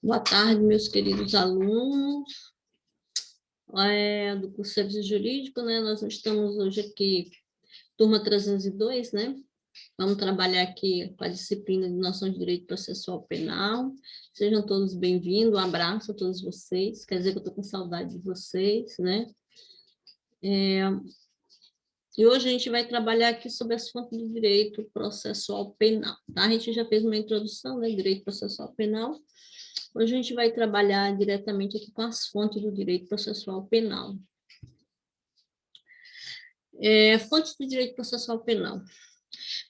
Boa tarde, meus queridos alunos do curso de Serviço Jurídico, né? Nós estamos hoje aqui, turma 302, né? Vamos trabalhar aqui com a disciplina de Noção de Direito Processual Penal. Sejam todos bem-vindos, um abraço a todos vocês. Quer dizer que eu estou com saudade de vocês, né? E hoje a gente vai trabalhar aqui sobre as fontes do direito processual penal, tá? A gente já fez uma introdução, né? Direito processual penal. Hoje a gente vai trabalhar diretamente aqui com as fontes do direito processual penal. Fontes do direito processual penal.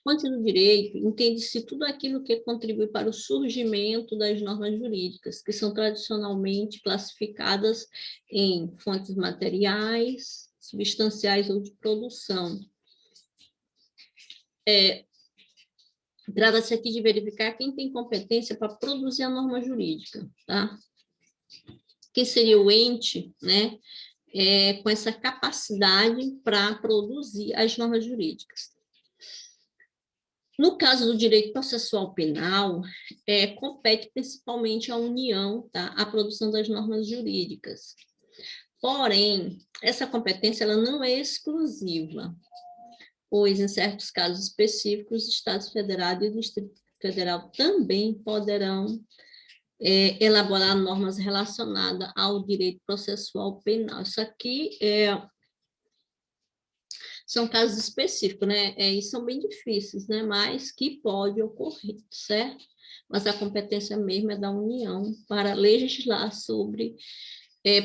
Fontes do direito entende-se tudo aquilo que contribui para o surgimento das normas jurídicas, que são tradicionalmente classificadas em fontes materiais, substanciais ou de produção. Trata-se aqui de verificar quem tem competência para produzir a norma jurídica, tá? Quem seria o ente, né, com essa capacidade para produzir as normas jurídicas. No caso do direito processual penal, compete principalmente à União, tá, a produção das normas jurídicas. Porém, essa competência ela não é exclusiva, pois, em certos casos específicos, os Estados Federados e o Distrito Federal também poderão elaborar normas relacionadas ao direito processual penal. Isso aqui são casos específicos, né? E são bem difíceis, né? Mas que pode ocorrer, certo? Mas a competência mesmo é da União para legislar sobre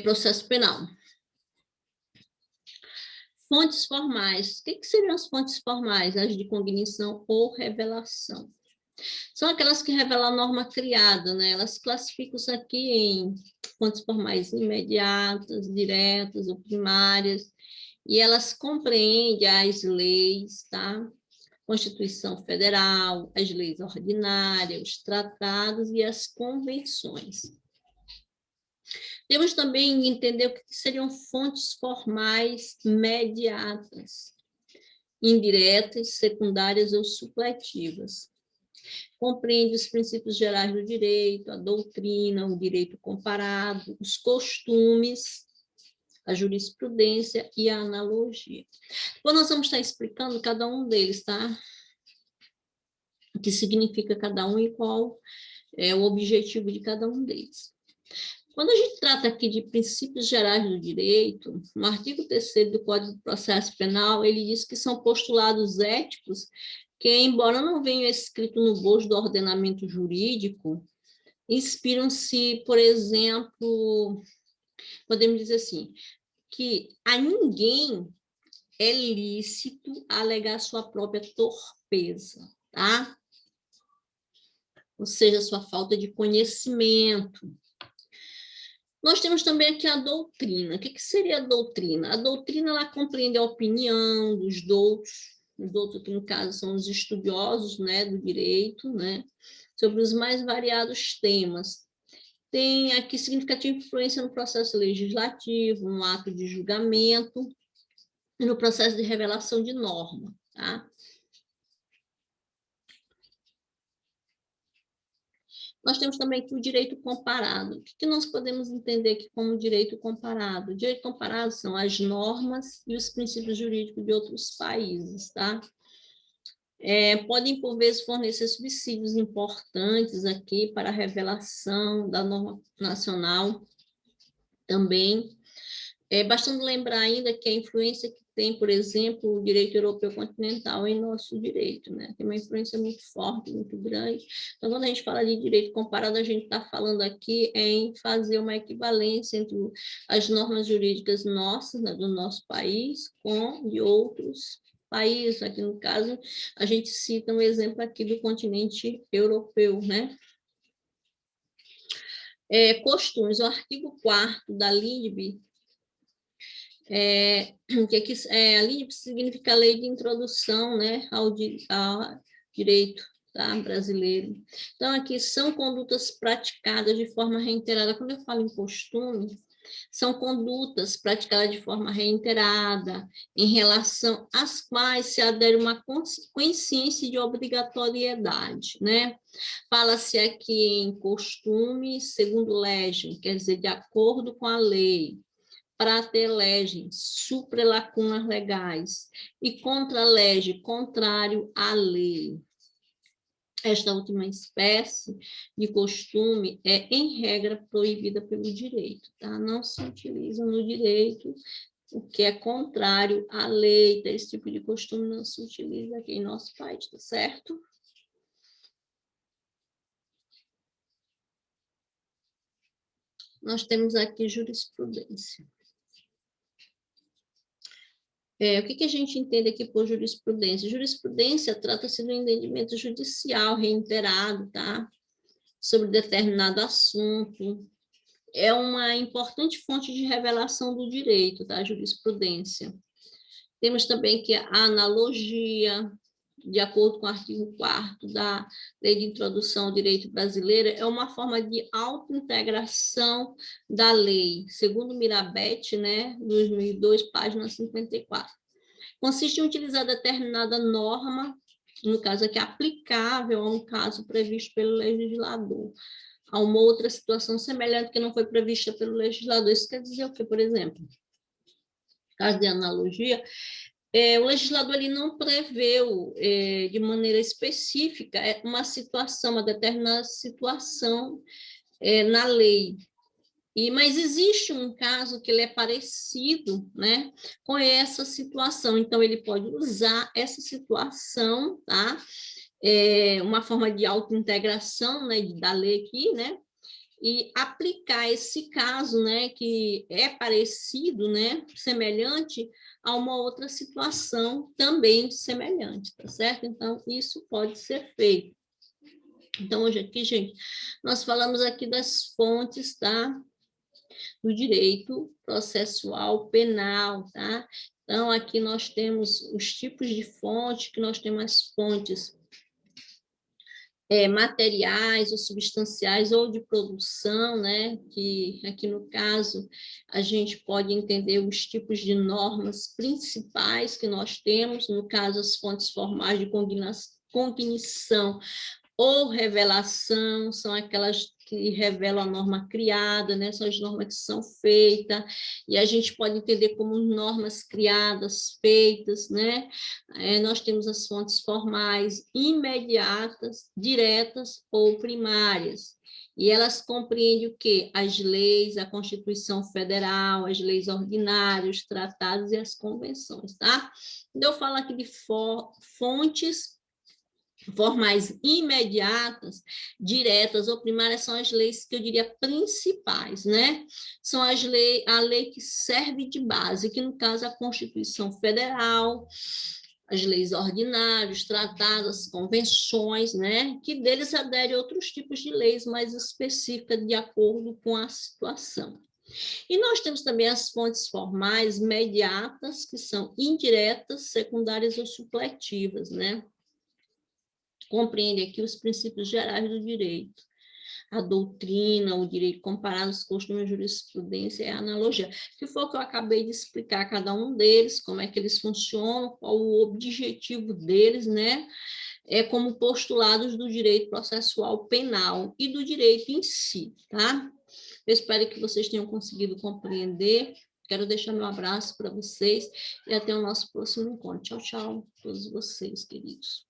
processo penal. Fontes formais. O que seriam as fontes formais? As de cognição ou revelação. São aquelas que revelam a norma criada, né? Elas classificam isso aqui em fontes formais imediatas, diretas ou primárias, e elas compreendem as leis, tá? Constituição Federal, as leis ordinárias, os tratados e as convenções. Temos também que entender o que seriam fontes formais mediatas, indiretas, secundárias ou supletivas. Compreende os princípios gerais do direito, a doutrina, o direito comparado, os costumes, a jurisprudência e a analogia. Depois nós vamos estar explicando cada um deles, tá? O que significa cada um e qual é o objetivo de cada um deles. Quando a gente trata aqui de princípios gerais do direito, no artigo 3º do Código de Processo Penal, ele diz que são postulados éticos que, embora não venham escrito no bojo do ordenamento jurídico, inspiram-se, por exemplo, podemos dizer assim, que a ninguém é lícito alegar sua própria torpeza, tá? Ou seja, sua falta de conhecimento. Nós temos também aqui a doutrina. O que seria a doutrina? A doutrina ela compreende a opinião dos doutos que no caso são os estudiosos, né, do direito, né, sobre os mais variados temas. Tem aqui significativa influência no processo legislativo, no ato de julgamento e no processo de revelação de norma, tá? Nós temos também aqui o direito comparado. O que nós podemos entender aqui como direito comparado? O direito comparado são as normas e os princípios jurídicos de outros países, tá? Podem, por vezes, fornecer subsídios importantes aqui para a revelação da norma nacional também. Bastando lembrar ainda que a influência que tem, por exemplo, o direito europeu continental em nosso direito, né? Tem uma influência muito forte, muito grande. Então, quando a gente fala de direito comparado, a gente está falando aqui em fazer uma equivalência entre as normas jurídicas nossas, né, do nosso país, com de outros países. Aqui, no caso, a gente cita um exemplo aqui do continente europeu, né? Costumes, o artigo 4º da LINDB, a LINDB significa Lei de Introdução, né, ao direito, tá, brasileiro. Então, aqui são condutas praticadas de forma reiterada. Quando eu falo em costume, São condutas praticadas de forma reiterada, em relação às quais se adere uma consciência de obrigatoriedade, né? Fala-se aqui em costume, segundo legem, quer dizer, de acordo com a lei, prater-legem, supra-lacunas legais, e contra-legem, contrário à lei. Esta última espécie de costume é, em regra, proibida pelo direito, tá? Não se utiliza no direito o que é contrário à lei, esse tipo de costume não se utiliza aqui em nosso país, tá certo? Nós temos aqui jurisprudência. O que a gente entende aqui por jurisprudência? Jurisprudência trata-se do entendimento judicial reiterado, tá? Sobre determinado assunto. É uma importante fonte de revelação do direito, tá? A jurisprudência. Temos também que a analogia, de acordo com o artigo 4º da Lei de Introdução ao Direito Brasileiro, é uma forma de autointegração da lei, segundo Mirabete, né, 2002, página 54. Consiste em utilizar determinada norma, no caso aqui, aplicável a um caso previsto pelo legislador, a uma outra situação semelhante que não foi prevista pelo legislador. Isso quer dizer o quê, por exemplo? No caso de analogia, o legislador ele não preveu de maneira específica uma situação, uma determinada situação na lei. Mas existe um caso que ele é parecido, né, com essa situação, então ele pode usar essa situação, tá? Uma forma de autointegração, né, da lei aqui, né, e aplicar esse caso, né, que é parecido, né, semelhante a uma outra situação também semelhante, tá certo? Então, isso pode ser feito. Então, hoje aqui, gente, nós falamos aqui das fontes, tá? Do direito processual penal, tá? Então, aqui nós temos os tipos de fonte, que nós temos as fontes materiais ou substanciais ou de produção, né? Que aqui no caso a gente pode entender os tipos de normas principais que nós temos, no caso as fontes formais de cognição ou revelação, são aquelas que revelam a norma criada, né? São as normas que são feitas, e a gente pode entender como normas criadas, feitas, né? Nós temos as fontes formais imediatas, diretas ou primárias, e elas compreendem o quê? As leis, a Constituição Federal, as leis ordinárias, os tratados e as convenções, tá? Então, eu falo aqui de fontes formais imediatas, diretas ou primárias são as leis que eu diria principais, né? São a lei que serve de base, que no caso é a Constituição Federal, as leis ordinárias, tratados, convenções, né? Que deles aderem outros tipos de leis mais específicas de acordo com a situação. E nós temos também as fontes formais mediatas, que são indiretas, secundárias ou supletivas, né? Compreende aqui os princípios gerais do direito, a doutrina, o direito comparado, os costumes, a jurisprudência e a analogia, que foi o que eu acabei de explicar cada um deles, como é que eles funcionam, qual o objetivo deles, né? Como postulados do direito processual penal e do direito em si, tá? Eu espero que vocês tenham conseguido compreender. Quero deixar meu abraço para vocês e até o nosso próximo encontro. Tchau, tchau, todos vocês, queridos.